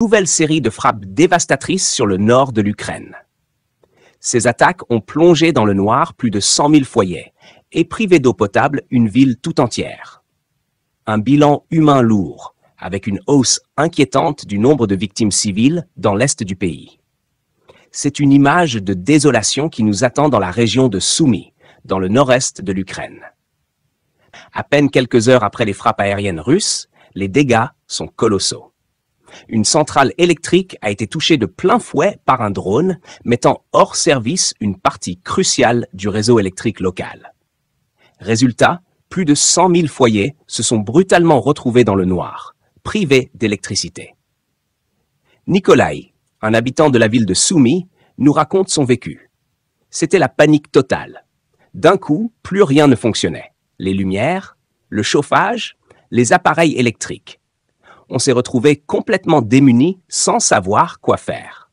Nouvelle série de frappes dévastatrices sur le nord de l'Ukraine. Ces attaques ont plongé dans le noir plus de 100 000 foyers et privé d'eau potable une ville tout entière. Un bilan humain lourd, avec une hausse inquiétante du nombre de victimes civiles dans l'est du pays. C'est une image de désolation qui nous attend dans la région de Soumy, dans le nord-est de l'Ukraine. À peine quelques heures après les frappes aériennes russes, les dégâts sont colossaux. Une centrale électrique a été touchée de plein fouet par un drone, mettant hors service une partie cruciale du réseau électrique local. Résultat, plus de 100 000 foyers se sont brutalement retrouvés dans le noir, privés d'électricité. Nikolai, un habitant de la ville de Soumy, nous raconte son vécu. C'était la panique totale. D'un coup, plus rien ne fonctionnait. Les lumières, le chauffage, les appareils électriques. On s'est retrouvé complètement démunis sans savoir quoi faire.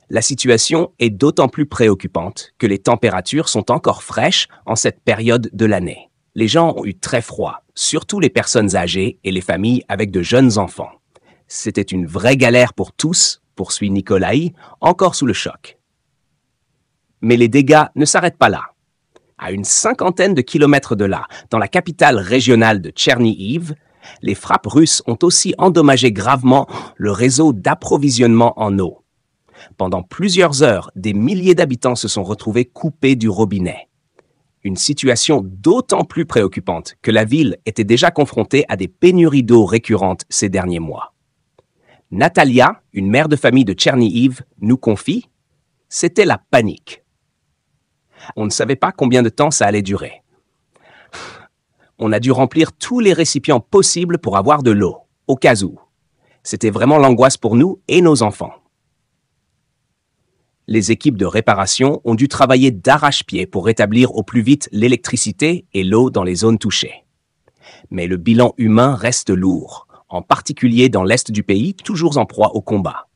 La situation est d'autant plus préoccupante que les températures sont encore fraîches en cette période de l'année. Les gens ont eu très froid, surtout les personnes âgées et les familles avec de jeunes enfants. C'était une vraie galère pour tous, poursuit Nikolai, encore sous le choc. Mais les dégâts ne s'arrêtent pas là. À une 50aine de kilomètres de là, dans la capitale régionale de Tchernihiv, les frappes russes ont aussi endommagé gravement le réseau d'approvisionnement en eau. Pendant plusieurs heures, des milliers d'habitants se sont retrouvés coupés du robinet. Une situation d'autant plus préoccupante que la ville était déjà confrontée à des pénuries d'eau récurrentes ces derniers mois. Natalia, une mère de famille de Tchernihiv, nous confie « C'était la panique. On ne savait pas combien de temps ça allait durer. On a dû remplir tous les récipients possibles pour avoir de l'eau, au cas où. C'était vraiment l'angoisse pour nous et nos enfants. » Les équipes de réparation ont dû travailler d'arrache-pied pour rétablir au plus vite l'électricité et l'eau dans les zones touchées. Mais le bilan humain reste lourd, en particulier dans l'est du pays, toujours en proie au combat.